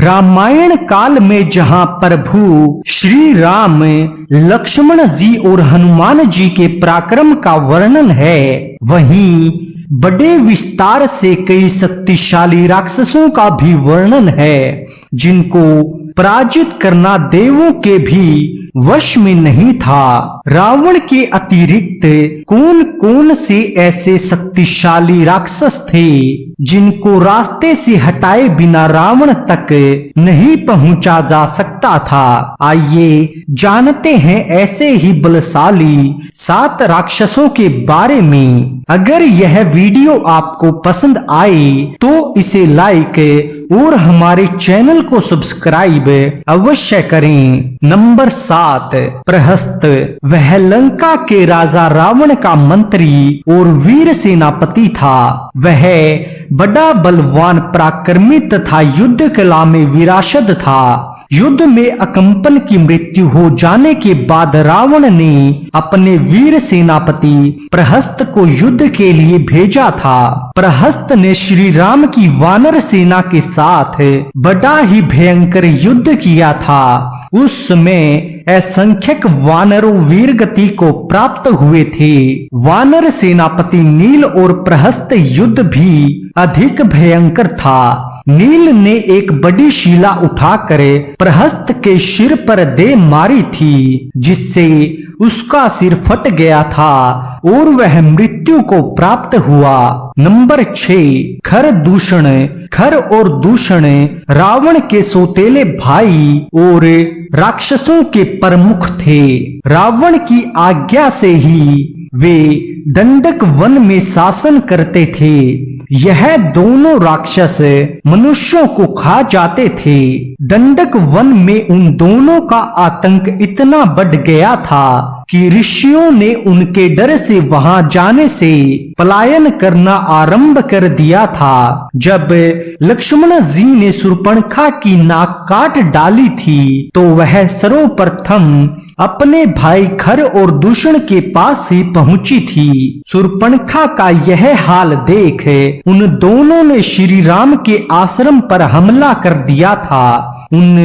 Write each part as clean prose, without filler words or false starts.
रामायण काल में जहां प्रभु श्री राम, लक्ष्मण जी और हनुमान जी के पराक्रम का वर्णन है, वहीं बड़े विस्तार से कई शक्तिशाली राक्षसों का भी वर्णन है, जिनको पराजित करना देवों के भी वश में नहीं था। रावण के अतिरिक्त कौन कौन से ऐसे शक्तिशाली राक्षस थे जिनको रास्ते से हटाए बिना रावण तक नहीं पहुंचा जा सकता था? आइए जानते हैं ऐसे ही बलशाली 7 राक्षसों के बारे में। अगर यह वीडियो आपको पसंद आए तो इसे लाइक और हमारे चैनल को सब्सक्राइब अवश्य करें। नंबर 7, प्रहस्त। वह लंका के राजा रावण का मंत्री और वीर सेनापति था। वह बड़ा बलवान, पराक्रमी तथा युद्ध कला में विरासत था। युद्ध में अकंपन की मृत्यु हो जाने के बाद रावण ने अपने वीर सेनापति प्रहस्त को युद्ध के लिए भेजा था। प्रहस्त ने श्री राम की वानर सेना के साथ बड़ा ही भयंकर युद्ध किया था। उस समय असंख्यक वानरों वीर गति को प्राप्त हुए थे। वानर सेनापति नील और प्रहस्त युद्ध भी अधिक भयंकर था। नील ने एक बड़ी शिला उठाकर प्रहस्त के सिर पर दे मारी थी, जिससे उसका सिर फट गया था और वह मृत्यु को प्राप्त हुआ। नंबर 6, खर दूषण। खर और दूषण रावण के सौतेले भाई और राक्षसों के प्रमुख थे। रावण की आज्ञा से ही वे दंडक वन में शासन करते थे। यह दोनों राक्षस मनुष्यों को खा जाते थे। दंडक वन में उन दोनों का आतंक इतना बढ़ गया था कि ऋषियों ने उनके डर से वहां जाने से पलायन करना आरंभ कर दिया था। जब लक्ष्मण जी ने शूर्पणखा की नाक काट डाली थी तो वह सर्वप्रथम अपने भाई खर और दूषण के पास ही पहुंची थी। शूर्पणखा का यह हाल देख उन दोनों ने श्री राम के आश्रम पर हमला कर दिया था। उन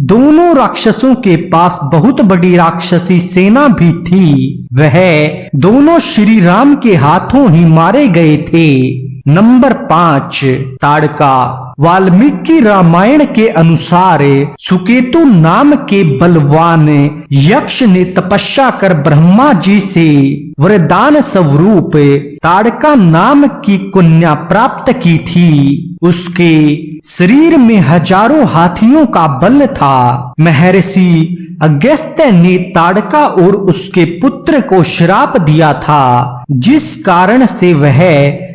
दोनों राक्षसों के पास बहुत बड़ी राक्षसी सेना भी थी। वह दोनों श्री राम के हाथों ही मारे गए थे। नंबर 5, ताड़का। वाल्मीकि रामायण के अनुसार सुकेतु नाम के बलवान यक्ष ने तपस्या कर ब्रह्मा जी से वरदान स्वरूप ताड़का नाम की कन्या प्राप्त की थी। उसके शरीर में हजारों हाथियों का बल था। महर्षि अगस्त्य ने ताड़का और उसके पुत्र को श्राप दिया था, जिस कारण से वह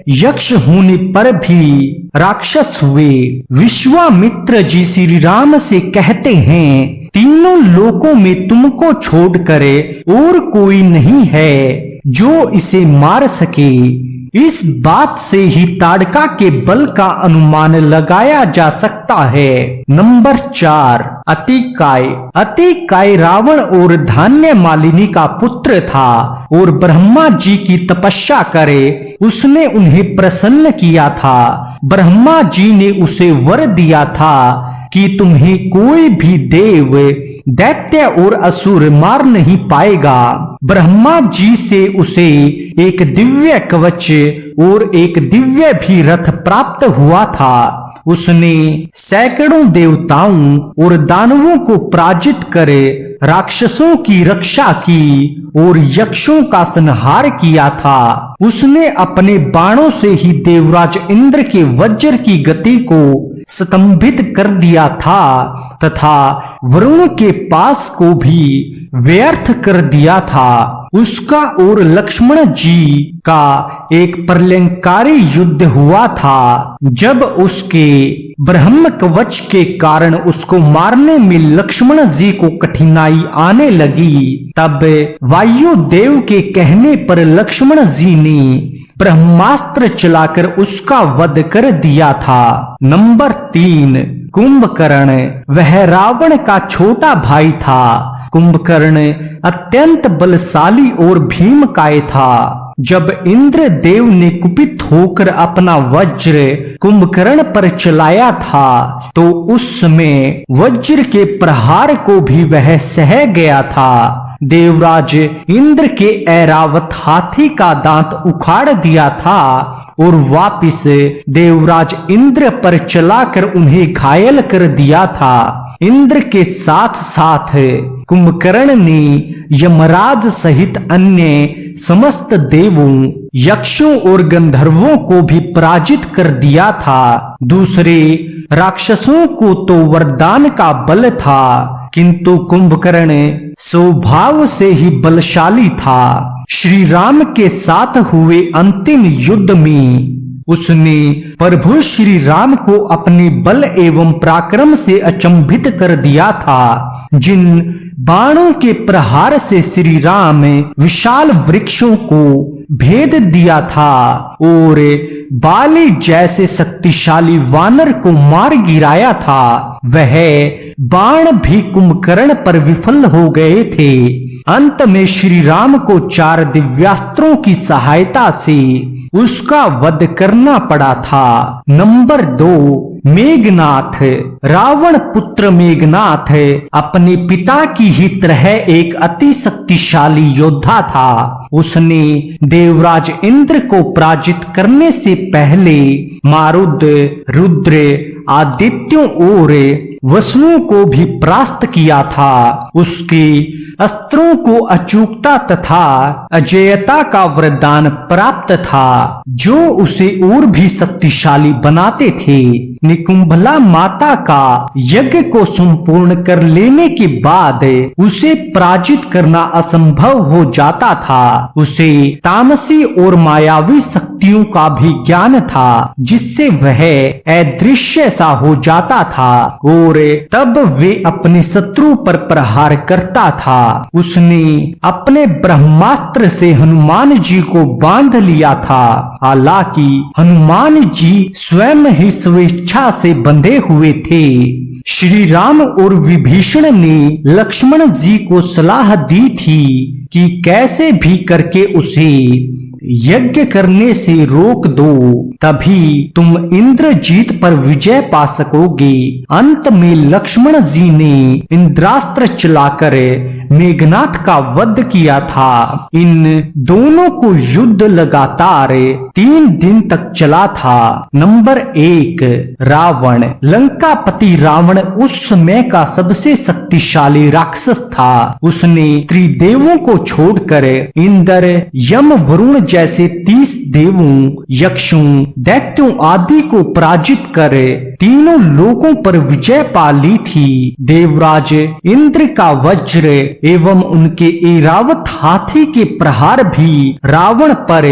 यक्ष होने पर भी राक्षस हुए। विश्वामित्र जी श्री राम से कहते हैं, तीनों लोकों में तुमको छोड़कर और कोई नहीं है जो इसे मार सके। इस बात से ही ताड़का के बल का अनुमान लगाया जा सकता है। नंबर 4, अतिकाय। अतिकाय रावण और धान्य मालिनी का पुत्र था और ब्रह्मा जी की तपस्या करे उसने उन्हें प्रसन्न किया था। ब्रह्मा जी ने उसे वर दिया था कि तुम्हें कोई भी देव, दैत्य और असुर मार नहीं पाएगा। ब्रह्मा जी से उसे एक दिव्य कवच और एक दिव्य भी रथ प्राप्त हुआ था। उसने सैकड़ों देवताओं और दानवों को पराजित करे राक्षसों की रक्षा की और यक्षों का संहार किया था। उसने अपने बाणों से ही देवराज इंद्र के वज्र की गति को स्तंभित कर दिया था तथा वरुण के पास को भी व्यर्थ कर दिया था। उसका और लक्ष्मण जी का एक प्रलयंकारी युद्ध हुआ था। जब उसके ब्रह्म कवच के कारण उसको मारने में लक्ष्मण जी को कठिनाई आने लगी, तब वायु देव के कहने पर लक्ष्मण जी ने ब्रह्मास्त्र चलाकर उसका वध कर दिया था। नंबर 3, कुंभकर्ण। वह रावण का छोटा भाई था। कुंभकर्ण अत्यंत बलशाली और भीमकाय था। जब इंद्र देव ने कुपित होकर अपना वज्र कुंभकर्ण पर चलाया था तो उस समय वज्र के प्रहार को भी वह सह गया था। देवराज इंद्र के ऐरावत हाथी का दांत उखाड़ दिया था और वापिस देवराज इंद्र पर चलाकर उन्हें घायल कर दिया था। इंद्र के साथ साथ कुंभकर्ण ने यमराज सहित अन्य समस्त देवों, यक्षों और गंधर्वों को भी पराजित कर दिया था। दूसरे राक्षसों को तो वरदान का बल था, किंतु कुंभकर्ण स्वभाव से ही बलशाली था। श्री राम के साथ हुए अंतिम युद्ध में उसने प्रभु श्री राम को अपने बल एवं पराक्रम से अचंभित कर दिया था। जिन बाणों के प्रहार से श्री राम विशाल वृक्षों को भेद दिया था और बाली जैसे शक्तिशाली वानर को मार गिराया था, वह बाण भी कुंभकर्ण पर विफल हो गए थे। अंत में श्री राम को 4 दिव्यास्त्रों की सहायता से उसका वध करना पड़ा था। नंबर 2, मेघनाथ। रावण पुत्र मेघनाथ अपने पिता की ही तरह एक अति शक्तिशाली योद्धा था। उसने देवराज इंद्र को पराजित करने से पहले मारुद, रुद्र, आदित्यों और वसुओं को भी परास्त किया था। उसके अस्त्रों को अचूकता तथा अजेयता का वरदान प्राप्त था, जो उसे और भी शक्तिशाली बनाते थे। निकुंभला माता का यज्ञ को संपूर्ण कर लेने के बाद उसे पराजित करना असंभव हो जाता था। उसे तामसी और मायावी शक्तियों का भी ज्ञान था, जिससे वह अदृश्य सा हो जाता था और तब वे अपने शत्रु पर प्रहार करता था। उसने अपने ब्रह्मास्त्र से हनुमान जी को बांध लिया था। हालांकि हनुमान जी स्वयं ही स्वेच्छा से बंधे हुए थे। श्री राम और विभीषण ने लक्ष्मण जी को सलाह दी थी कि कैसे भी करके उसे यज्ञ करने से रोक दो, तभी तुम इंद्रजीत पर विजय पा सकोगे। अंत में लक्ष्मण जी ने इंद्रास्त्र चलाकर मेघनाथ का वध किया था। इन दोनों को युद्ध लगातार 3 दिन तक चला था। नंबर 1, रावण। लंकापति रावण उस समय का सबसे शक्तिशाली राक्षस था। उसने त्रिदेवों को छोड़कर इंद्र, यम, वरुण जैसे 30 देवों, यक्षों, दैत्यों आदि को पराजित कर तीनों लोकों पर विजय पा ली थी। देवराज इंद्र का वज्र एवं उनके ऐरावत हाथी के प्रहार भी रावण पर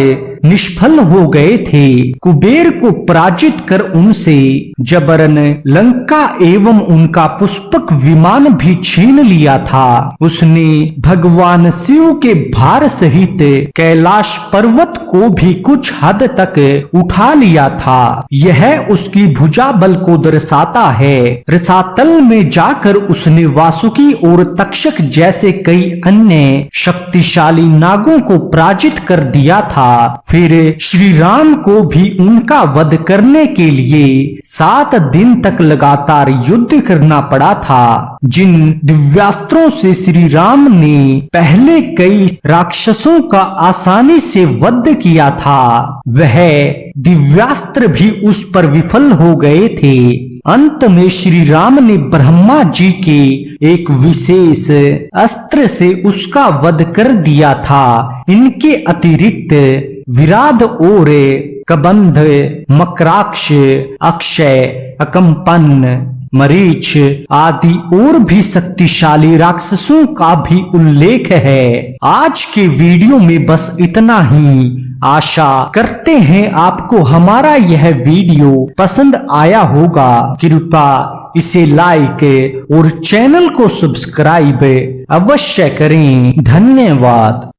निष्फल हो गए थे। कुबेर को पराजित कर उनसे जबरन लंका एवं उनका पुष्पक विमान भी छीन लिया था। उसने भगवान शिव के भार सहित कैलाश पर्वत को भी कुछ हद तक उठा लिया था। यह उसकी भुजा बल को दर्शाता है। रसातल में जाकर उसने वासुकी और तक्षक जैसे कई अन्य शक्तिशाली नागों को पराजित कर दिया था। फिर श्री राम को भी उनका वध करने के लिए 7 दिन तक लगातार युद्ध करना पड़ा था। जिन दिव्यास्त्रों से श्री राम ने पहले कई राक्षसों का आसानी से वध किया था, वह दिव्यास्त्र भी उस पर विफल हो गए थे। अंत में श्री राम ने ब्रह्मा जी के एक विशेष अस्त्र से उसका वध कर दिया था। इनके अतिरिक्त विराध और कबंध, मकराक्ष, अक्षय, अकंपन, मरीच आदि और भी शक्तिशाली राक्षसों का भी उल्लेख है। आज के वीडियो में बस इतना ही। आशा करते हैं आपको हमारा यह वीडियो पसंद आया होगा। कृपया इसे लाइक और चैनल को सब्सक्राइब अवश्य करें। धन्यवाद।